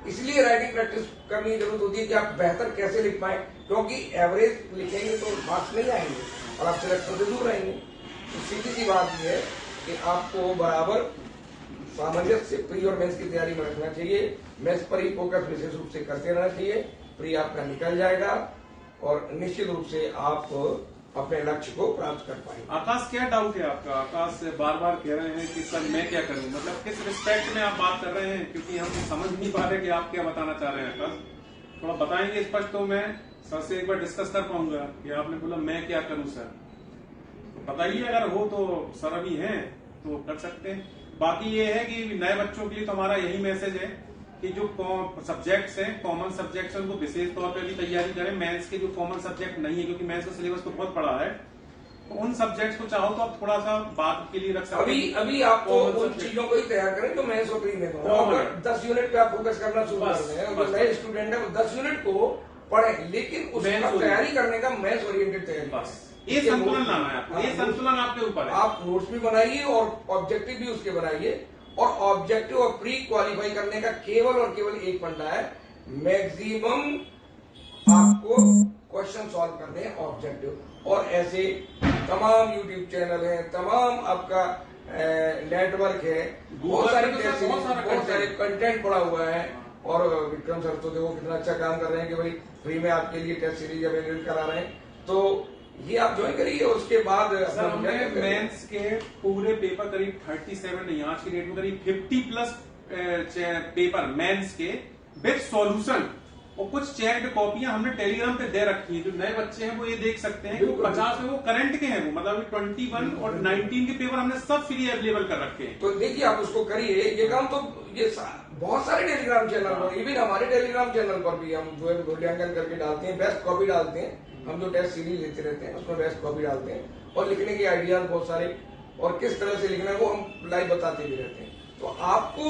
Speaker 2: इसलिए राइटिंग प्रैक्टिस करने की जरूरत होती है कि आप बेहतर कैसे लिख पाए, क्योंकि एवरेज लिखेंगे तो मार्क्स नहीं आएंगे और आप सिलेक्शन से दूर रहेंगे। तो सीधी सी बात यह है कि आपको बराबर सामंजस्य प्री और मेंस की तैयारी में रखना चाहिए। मेंस पर ही फोकस विशेष रूप से करते रहना चाहिए। प्री आपका निकल जाएगा और निश्चित रूप से आप अपने लक्ष्य को प्राप्त कर पाएंगे।
Speaker 1: आकाश, क्या डाउट है आपका? आकाश बार बार कह रहे हैं कि सर मैं क्या करूं, मतलब किस रिस्पेक्ट में आप बात कर रहे हैं, क्योंकि हम समझ नहीं पा रहे कि आप क्या बताना चाह रहे हैं। आकाश थोड़ा बताएंगे स्पष्ट, तो मैं सर से एक बार डिस्कस कर पाऊंगा कि आपने बोला मैं क्या करूं सर, तो बताइए। अगर हो तो सर अभी हैं तो कर सकते हैं। बाकी ये है कि नए बच्चों के लिए तो हमारा यही मैसेज है कि जो सब्जेक्ट्स हैं, कॉमन सब्जेक्ट्स हैं, उनको विशेष तौर पर भी तैयारी करें। मेंस के जो कॉमन सब्जेक्ट नहीं है, क्योंकि मेंस का सिलेबस तो बहुत बड़ा है, तो उन सब्जेक्ट्स को चाहो तो आप थोड़ा सा बात के लिए रख सकते हैं।
Speaker 2: अभी आपको उन चीजों को ही तैयार करें जो मेंस और प्री में हो। 10 यूनिट पे आप फोकस करना शुरू कर दें, जो नए स्टूडेंट है वो 10 यूनिट को पढ़े, लेकिन उसका तैयारी करने का मेंस ओरिएंटेड तैयारी।
Speaker 1: बस ये संतुलन लाना है आपको, ये संतुलन आपके ऊपर है।
Speaker 2: आप नोट्स भी बनाइए और ऑब्जेक्टिव भी उसके बनाइए। और ऑब्जेक्टिव और प्री क्वालिफाई करने का केवल और केवल एक फंडा है, मैक्सिमम आपको क्वेश्चन सॉल्व करने हैं ऑब्जेक्टिव। और ऐसे तमाम यूट्यूब चैनल हैं, तमाम आपका नेटवर्क है, बहुत सारे कंटेंट पड़ा हुआ है। और विक्रम सर तो देखो कितना अच्छा काम कर रहे हैं कि भाई फ्री में आपके लिए टेस्ट सीरीज अवेलेबल करा रहे हैं, तो ये आप ज्वाइन करिए। उसके बाद
Speaker 1: सर हमने मेंस के पूरे पेपर करीब 37 नहीं, आज की डेट में करीब 50+ पेपर मेंस के विद सॉल्यूशन और कुछ चेक्ड कॉपियां हमने टेलीग्राम पे दे रखी है। जो नए बच्चे हैं वो ये देख सकते हैं कि वो 50 में वो करंट के हैं, वो मतलब 21 और 19 के पेपर हमने सब फ्री अवेलेबल कर रखे हैं।
Speaker 2: तो देखिए आप उसको करिए। ये काम तो ये बहुत सारे टेलीग्राम चैनल पर, इवन हमारे टेलीग्राम चैनल पर भी हम जो है मूल्यांकन करके डालते हैं, बेस्ट कॉपी डालते हैं। हम जो टेस्ट सीरीज लेते रहते हैं उसमें बेस्ट कॉपी डालते हैं और लिखने के आइडियाज बहुत सारे और किस तरह से लिखना है वो हम लाइव बताते भी रहते हैं। तो आपको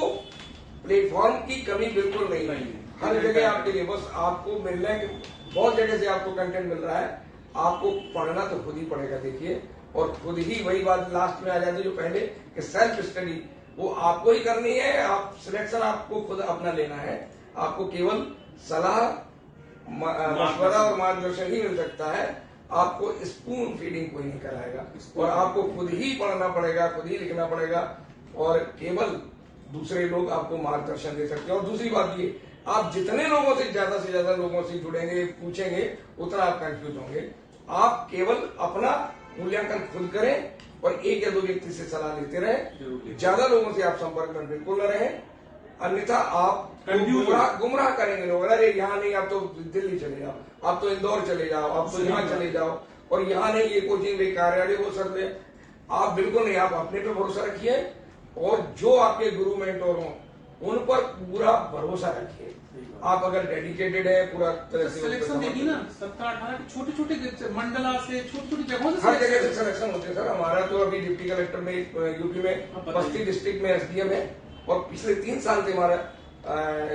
Speaker 2: प्लेटफॉर्म की कमी बिल्कुल नहीं है, हर जगह आपके लिए, बस आपको मिलना है कि बहुत जगह से आपको कंटेंट मिल रहा है, आपको पढ़ना तो खुद ही पड़ेगा। देखिए और खुद ही वही बात लास्ट में आ जाती है जो पहले कि सेल्फ स्टडी वो आपको ही करनी है। आप सिलेक्शन आपको खुद अपना लेना है। आपको केवल सलाह, मशवरा और मार्गदर्शन ही मिल सकता है। आपको स्पून फीडिंग कोई नहीं कराएगा और आपको खुद ही पढ़ना पड़ेगा, खुद ही लिखना पड़ेगा और केवल दूसरे लोग आपको मार्गदर्शन दे सकते हैं। और दूसरी बात ये, आप जितने लोगों से ज्यादा लोगों से जुड़ेंगे, पूछेंगे, उतना आप कंफ्यूज होंगे। आप केवल अपना मूल्यांकन खुद करें और एक या दो व्यक्ति से सलाह लेते रहे। ज्यादा लोगों से आप संपर्क में बिल्कुल न रहे, अन्यथा आप गुमराह करेंगे लोग। अरे यहाँ नहीं, आप तो दिल्ली चले जाओ, आप तो इंदौर चले जाओ, आप तो यहाँ चले जाओ, और यहाँ नहीं, ये कोचिंग बेकार है, अरे वो सर दे। आप बिल्कुल नहीं, आप अपने पे भरोसा रखिए और जो आपके गुरु मेंटोर हों उन पर पूरा भरोसा रखिए। आप अगर डेडिकेटेड है पूरा तरह से
Speaker 1: सिलेक्शन देखिए ना, 17-18 छोटे छोटे मंडला से, छोटी छोटी जगहों से
Speaker 2: हर जगह से सिलेक्शन होते हैं सर। हमारा तो अभी डिप्टी कलेक्टर में यूपी में बस्ती डिस्ट्रिक्ट में एसडीएम है और पिछले 3 साल से हमारा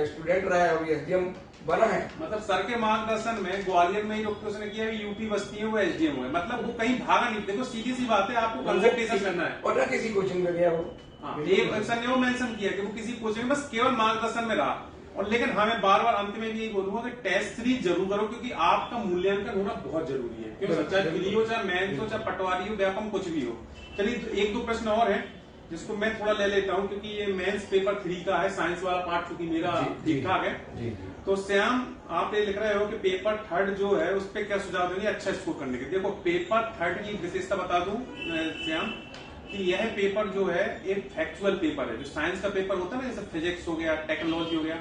Speaker 2: स्टूडेंट रहा है, अभी एसडीएम बना है।
Speaker 1: मतलब सर के मार्गदर्शन में ग्वालियर में ही डॉक्टर उसने किया, यूपी बस्ती है वो एसडीएम है, मतलब वो कहीं भागा नहीं। देखो सीधी सी बात है, आपको कंसल्टेशन करना है
Speaker 2: और ना किसी कोचिंग में गया वो।
Speaker 1: एक सर ने वो मेंशन किया कि वो किसी कोचिंग में बस केवल मार्गदर्शन में रहा। और लेकिन हमें बार बार अंत में भी यही बोलूंगा कि टेस्ट सीरीज जरूर करो, क्योंकि आपका मूल्यांकन होना बहुत जरूरी है। क्यों, चाहे प्री हो, चाहे मेंस हो, चाहे पटवारी हो, व्यापम कुछ भी हो। चलिए 1-2 प्रश्न और है जिसको मैं थोड़ा ले लेता हूँ, क्योंकि ये मेंस पेपर 3 का है, साइंस वाला पार्ट चूंकि मेरा ठीक ठाक है। तो श्याम, आप ये लिख रहे हो कि पेपर 3 जो है उस पर क्या सुझाव देंगे अच्छा स्कोर करने के? देखो पेपर 3 की विशेषता बता दूं श्याम, कि यह पेपर जो है एक फैक्चुअल पेपर है। जो साइंस का पेपर होता है ना, जैसे फिजिक्स हो गया, टेक्नोलॉजी हो गया,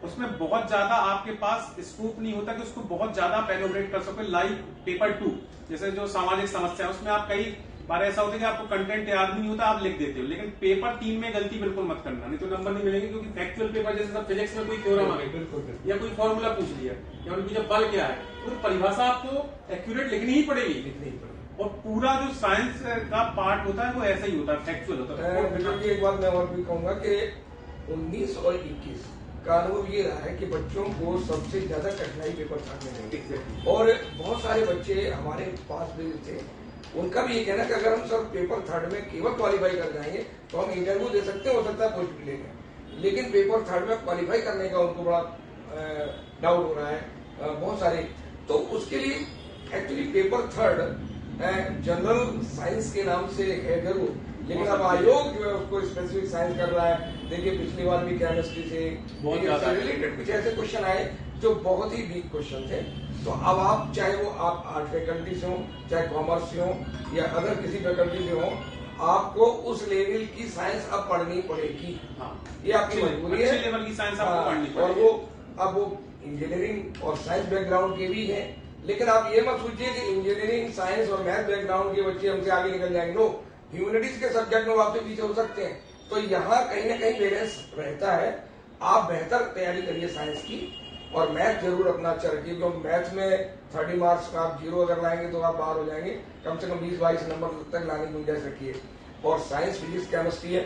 Speaker 1: उसमें बहुत ज्यादा आपके पास स्कोप नहीं होता कि उसको बहुत ज्यादा आप एलोबरेट कर सको। लाइक पेपर 2 जैसे जो सामाजिक समस्या है, उसमें आप कई बार ऐसा होता है कि आपको कंटेंट याद नहीं होता, आप लिख देते हो। लेकिन पेपर 3 में गलती बिल्कुल मत करना, नहीं तो नंबर नहीं मिलेंगे। क्योंकि फैक्चुअल पेपर जैसे फिजिक्स में कोई थ्योरम आ गई या कोई फॉर्मूला पूछ लिया या उनकी बल क्या है, तो परिभाषा आपको एक्यूरेट लिखनी ही पड़ेगी। और पूरा जो साइंस का पार्ट होता है वो ऐसा ही होता है, फैक्चुअल होता है।
Speaker 2: एक बात मैं और भी कहूंगा कि 19 और 21 का अनुभव ये रहा है कि बच्चों को सबसे ज्यादा कठिनाई पेपर 3 में रही। और बहुत सारे बच्चे हमारे पास भी थे, उनका भी ये कहना कि अगर हम सर पेपर 3 में केवल क्वालिफाई कर जाएंगे तो हम इंटरव्यू दे सकते हैं, हो सकता है पोस्ट भी लेंगे। लेकिन पेपर 3 में क्वालिफाई करने का उनको बड़ा डाउट हो रहा है बहुत सारे। तो उसके लिए एक्चुअली पेपर 3 जनरल साइंस के नाम से है जरूर, लेकिन अब आयोग जो है उसको स्पेसिफिक साइंस कर रहा है। देखिए पिछली बार भी केमिस्ट्री से रिलेटेड कुछ ऐसे क्वेश्चन आए जो बहुत ही वीक क्वेश्चन थे। तो अब आप चाहे वो आप आर्ट फैकल्टी से हो, चाहे कॉमर्स से हो या अदर किसी फैकल्टी से हो, आपको उस लेवल की साइंस अब पढ़नी पड़ेगी। ये आपकी मजबूरी है,
Speaker 1: लेवल की साइंस आपको पढ़नी पड़ेगी।
Speaker 2: और वो अब वो इंजीनियरिंग और साइंस बैकग्राउंड के भी है। लेकिन आप ये मत सोचिए कि इंजीनियरिंग, साइंस और मैथ बैकग्राउंड के बच्चे हमसे आगे निकल जाएंगे। नो, ह्यूमैनिटीज के सब्जेक्ट में आपसे पीछे हो सकते हैं। तो यहाँ कहीं ना कहीं बैलेंस रहता है। आप बेहतर तैयारी करिए साइंस की और मैथ जरूर अपना अच्छा रखिए, क्योंकि मैथ में 30 मार्क्स का आप 0 अगर लाएंगे तो आप बाहर हो जाएंगे। कम से कम 20-22 नंबर तक लाने की गुंजाइश रखिए। और साइंस, फिजिक्स, केमिस्ट्री है।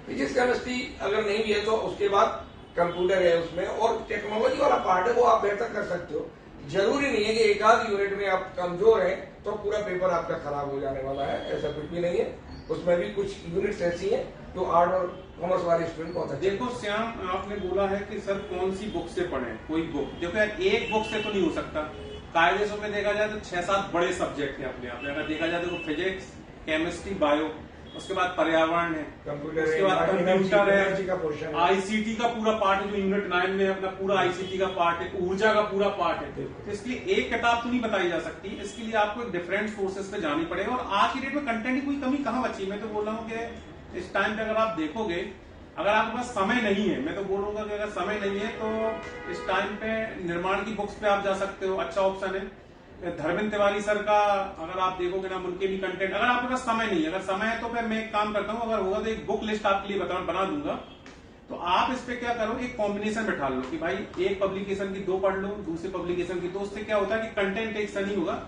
Speaker 2: फिजिक्स केमिस्ट्री अगर नहीं भी है तो उसके बाद कंप्यूटर है उसमें, और टेक्नोलॉजी वाला पार्ट है वो आप बेहतर कर सकते हो। जरूरी नहीं है कि एक आध यूनिट में आप कमजोर हैं तो पूरा पेपर आपका खराब हो जाने वाला है, ऐसा कुछ भी नहीं है। उसमें भी कुछ यूनिट्स ऐसी हैं जो आर्ट और कॉमर्स वाले स्टूडेंट बहुत अच्छे।
Speaker 1: देखो श्याम, आपने बोला है कि सर कौन सी बुक से पढ़ें, कोई बुक। देखो यार, एक बुक से तो नहीं हो सकता। कायदे से में देखा जाए तो 6-7 बड़े सब्जेक्ट है अपने आप में। अगर देखा जाए तो फिजिक्स, केमिस्ट्री, बायो, उसके बाद पर्यावरण है,
Speaker 2: कंप्यूटर,
Speaker 1: उसके बाद कंप्यूटर
Speaker 2: है,
Speaker 1: आईसीटी का पूरा पार्ट है जो यूनिट 9 में अपना पूरा आईसीटी का पार्ट है, ऊर्जा का पूरा पार्ट है। तो इसलिए एक किताब तो नहीं बताई जा सकती, इसके लिए आपको डिफरेंट सोर्सेस पे जानी पड़ेगा। और आज की डेट में कंटेंट की कोई कमी कहाँ बची। मैं तो बोल रहा हूँ कि इस टाइम पे अगर आप देखोगे, अगर आपके पास समय नहीं है, मैं तो बोलूंगा कि अगर समय नहीं है तो इस टाइम पे निर्माण की बुक्स पे आप जा सकते हो, अच्छा ऑप्शन है। धर्मेंद्र तिवारी सर का अगर आप देखोगे ना, उनके भी कंटेंट, अगर आपके पास समय नहीं है, अगर समय है तो फिर मैं एक काम करता हूँ, अगर होगा तो एक बुक लिस्ट आपके लिए बना दूंगा। तो आप इस पे क्या करो, एक कॉम्बिनेशन बैठा लो कि भाई एक पब्लिकेशन की 2 पढ़ लो, दूसरे पब्लिकेशन की 2। उससे क्या होता है कि कंटेंट एक सा नहीं होगा।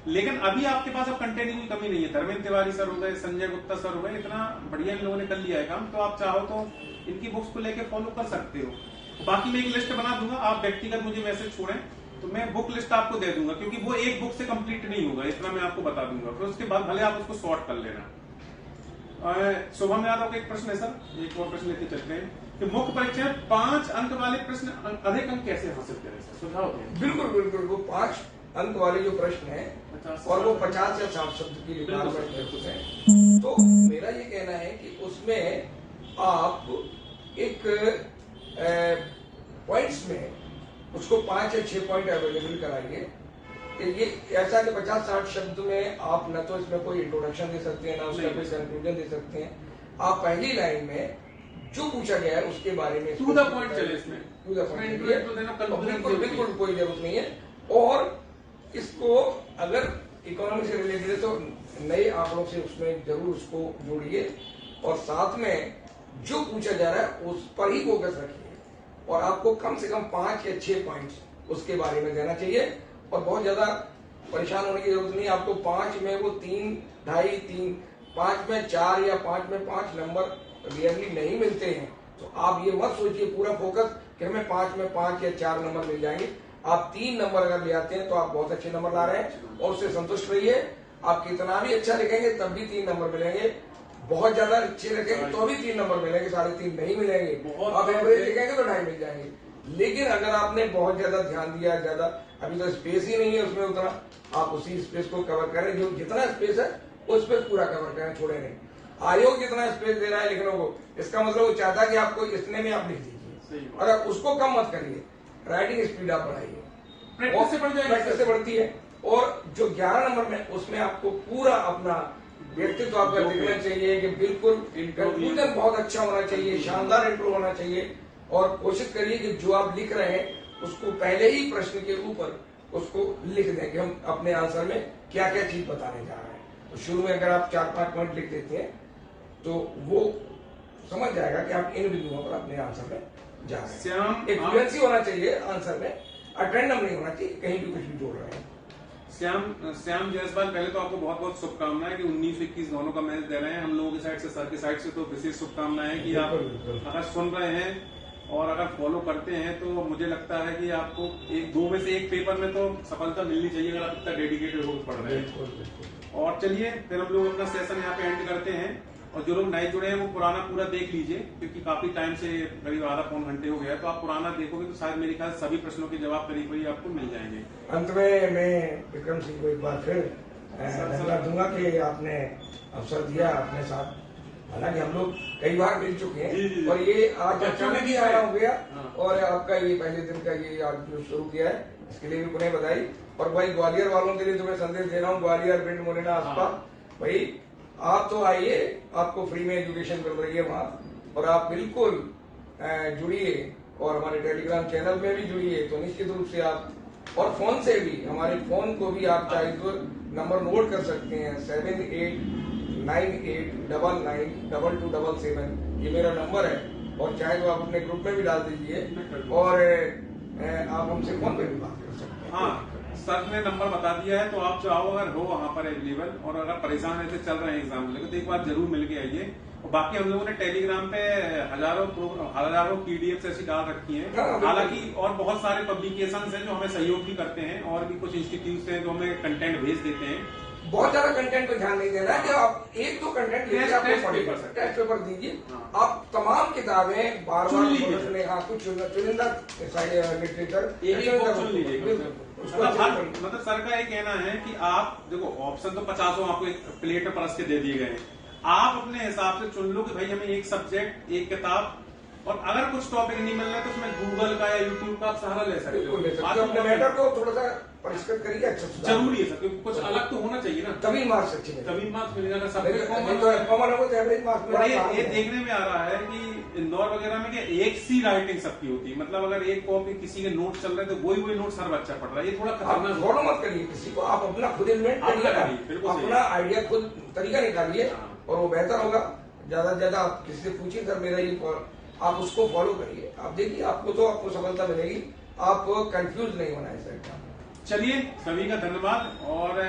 Speaker 1: लेकिन अभी आपके पास अब कंटेंट की कमी नहीं है। धर्मेंद्र तिवारी सर हो गए, संजय गुप्ता सर हो गए, इतना बढ़िया इन लोगों ने कर लिया है काम। तो आप चाहो तो इनकी बुक्स को लेकर फॉलो कर सकते हो। बाकी मैं एक लिस्ट बना दूंगा, आप व्यक्तिगत मुझे मैसेज छोड़ें तो मैं बुक लिस्ट आपको दे दूंगा, क्योंकि वो एक बुक से कंप्लीट नहीं होगा, इतना मैं आपको बता दूंगा। फिर उसके बाद भले आप उसको सॉर्ट कर लेना। शुभम यादव का एक प्रश्न है सर, एक और प्रश्न लेते चलते हैं कि मुख्य परीक्षा में 5 अंक वाले प्रश्न अधिक अंक कैसे हासिल करें सर, सुझाव दें।
Speaker 2: बिल्कुल बिल्कुल, वो 5 अंक वाले जो प्रश्न है और वो 50 या 60 शब्द की रिक्वायरमेंट है, तो मेरा ये कहना है कि उसमें आप एक पॉइंट्स में उसको 5 या 6 पॉइंट अवेलेबल कराइए। ये ऐसा कि 50-60 शब्द में आप न तो इसमें कोई इंट्रोडक्शन दे सकते हैं, ना उसका कोई कंक्लूजन दे सकते हैं। आप पहली लाइन में जो पूछा गया है उसके बारे में
Speaker 1: टू द पॉइंट चले, इसमें
Speaker 2: टू द पॉइंट, बिल्कुल बिल्कुल कोई जरूरत नहीं है। और इसको अगर इकोनॉमी से रिलेटेड है तो नए आंकड़ों से उसमें जरूर उसको जोड़िए, और साथ में जो पूछा जा रहा है उस पर ही फोकस रखिए, और आपको कम से कम 5 या 6 पॉइंट्स उसके बारे में देना चाहिए। और बहुत ज्यादा परेशान होने की जरूरत नहीं, आपको 5 में वो 3, 2.5, 3, 5 में 4 या 5 में 5 नंबर रियरली नहीं मिलते हैं, तो आप ये मत सोचिए पूरा फोकस कि हमें 5 में 5 या 4 नंबर मिल जाएंगे। आप 3 नंबर अगर ले आते हैं तो आप बहुत अच्छे नंबर ला रहे हैं, और उससे संतुष्ट रहिए। आप कितना भी अच्छा लिखेंगे तब भी 3 नंबर मिलेंगे, बहुत ज्यादा अच्छे लिखेंगे तो भी 3 नंबर मिलेंगे, 3.5 नहीं मिलेंगे। आप एवरेज लिखेंगे तो 2.5 मिल जाएंगे। लेकिन अगर आपने बहुत ज्यादा ध्यान दिया, ज्यादा अभी तो स्पेस ही नहीं है उसमें उतना, आप उसी स्पेस को कवर करें, जो जितना स्पेस है उस स्पेस पूरा कवर करें, छोड़े नहीं। आयोग जितना स्पेस दे रहा है लिखने को, इसका मतलब वो चाहता है कि आपको इतने में आप लिख दीजिए, और आप उसको कम मत करिए, राइटिंग स्पीड आप बढ़ाइए, प्रैक्टिस से बढ़ती है। और जो 11 नंबर में उसमें आपको पूरा अपना व्यक्तित्व आपका दिखना चाहिए कि बिल्कुल कंक्लूजन बहुत अच्छा होना चाहिए, शानदार इंट्रो होना चाहिए। और कोशिश करिए कि जो आप लिख रहे हैं उसको पहले ही प्रश्न के ऊपर उसको लिख दें कि हम अपने आंसर में क्या क्या चीज बताने जा रहे हैं। तो शुरू में अगर आप 4-5 पॉइंट लिख देते हैं तो वो समझ जाएगा कि आप इन बिंदुओं पर अपने आंसर में जा रहे हैं। एक फ्लुएंसी होना चाहिए आंसर में, अटेंडम नहीं होना चाहिए, कहीं भी कुछ भी जोड़ रहे हैं।
Speaker 1: श्याम जायसवाल, पहले तो आपको बहुत बहुत शुभकामनाएं कि 19-21 दोनों का मैच दे रहे हैं। हम लोगों की साइड से, सर की साइड से तो विशेष शुभकामनाएं कि आप अगर सुन रहे हैं और अगर फॉलो करते हैं तो मुझे लगता है कि आपको 2 में से 1 पेपर में तो सफलता मिलनी चाहिए, अगर आप इतना डेडिकेटेड होकर पढ़ रहे हैं। और चलिए फिर हम लोग अपना सेशन यहाँ पे एंड करते हैं, और जो लोग नए जुड़े हैं वो पुराना पूरा देख लीजिए, क्योंकि काफी टाइम से करीब आधा-पौन घंटे हो गया, तो आप पुराना देखोगे तो शायद मेरे ख्याल सभी प्रश्नों के जवाब करीब आपको मिल जाएंगे।
Speaker 2: अंत में मैं विक्रम सिंह को एक बार फिर धन्यवाद दूंगा कि आपने अवसर दिया अपने साथ। हालांकि हम लोग कई बार मिल चुके हैं, और ये आज अचानक ही आना हो गया, और आपका ये पहले दिन का ये आज जो शुरू किया है इसके लिए भी पुनः बधाई। और भाई ग्वालियर वालों के लिए जो मैं संदेश दे रहा हूँ, ग्वालियर, भिंड, मुरैना, आसपास, भाई आप तो आइए, आपको फ्री में एजुकेशन मिल रही है वहां, और आप बिल्कुल जुड़िए, और हमारे टेलीग्राम चैनल में भी जुड़िए। तो निश्चित रूप से आप, और फोन से भी, हमारे फोन को भी आप चाहे तो नंबर नोट कर सकते हैं, 7898992277, ये मेरा नंबर है। और चाहे तो आप अपने ग्रुप में भी डाल दीजिए, और आप हमसे फोन पे भी बात कर सकते हैं।
Speaker 1: हाँ, सर ने नंबर बता दिया है, तो आप चाहो अगर हो वहां पर अवेलेबल, और अगर परेशान ऐसे चल रहे हैं एग्जाम लेकर, तो एक बार जरूर मिल के आइए। और बाकी हम लोगों ने टेलीग्राम पे हजारों पीडीएफ ऐसी डाल रखी हैं। हालांकि और बहुत सारे पब्लिकेशन हैं जो हमें सहयोग भी करते हैं, और भी कुछ इंस्टीट्यूट हैं जो हमें कंटेंट भेज देते हैं।
Speaker 2: बहुत ज्यादा कंटेंट पे ध्यान नहीं देना है कि आप 1-2 कंटेंट लेके आप टेस्ट पेपर दीजिए। आप तमाम किताबें बार बार कुछ चुनिंदा लिटरेचर
Speaker 1: मतलब सर का ये कहना है कि आप देखो, ऑप्शन तो 50 आपको एक प्लेट में परस के दे दिए गए, आप अपने हिसाब से चुन लो कि भाई हमें एक सब्जेक्ट, एक किताब, और अगर कुछ टॉपिक नहीं मिल रहा है तो उसमें गूगल का या यूट्यूब का आप सहारा ले सकते हो।
Speaker 2: अपने मैटर को थोड़ा सा परिष्कृत करिए, अच्छा
Speaker 1: जरूरी है सर, क्योंकि कुछ अलग तो होना चाहिए ना,
Speaker 2: तभी मार्क्स अच्छे मिलेंगे,
Speaker 1: तभी मार्क्स मिलेगा। सब
Speaker 2: कॉमन हो तो एवरेज मार्क्स मिलेगा।
Speaker 1: ये देखने में आ रहा है कि इंदौर वगैरह में क्या एक सी राइटिंग सबकी होती है, मतलब अगर एक कॉपी किसी के नोट चल रहे हैं तो वही नोट हर बच्चा पढ़ रहा है, ये थोड़ा खतरनाक।
Speaker 2: फॉलो मत करिए किसी को, आप अपना खुद इन्वेंट करिए, अपना आइडिया खुद तरीका निकालिए, और वो बेहतर होगा। ज्यादा से ज्यादा आप किसी से पूछिए, सर मेरा ये, आप उसको फॉलो करिए, आप देखिए आपको तो आपको सफलता मिलेगी, आप कंफ्यूज नहीं होना है इस एग्जाम में।
Speaker 1: चलिए, सभी का धन्यवाद, और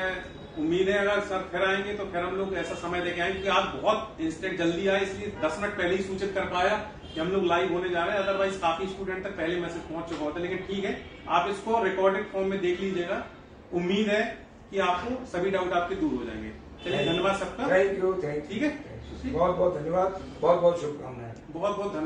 Speaker 1: उम्मीद है अगर सर फिर आएंगे तो फिर हम लोग ऐसा समय देके आएंगे, क्योंकि आज बहुत इंस्टेंट जल्दी आए, इसलिए 10 मिनट पहले ही सूचित कर पाया कि हम लोग लाइव होने जा रहे हैं। अदरवाइज काफी स्टूडेंट तक पहले मैसेज पहुंच चुका होता है, लेकिन ठीक है, आप इसको रिकॉर्डेड फॉर्म में देख लीजिएगा। उम्मीद है कि आपको सभी डाउट आपके दूर हो जाएंगे। चलिए, धन्यवाद सबका।
Speaker 2: Thank you.
Speaker 1: ठीक है,
Speaker 2: बहुत बहुत धन्यवाद, बहुत बहुत शुभकामनाएं।
Speaker 1: बहुत बहुत धन्यवाद।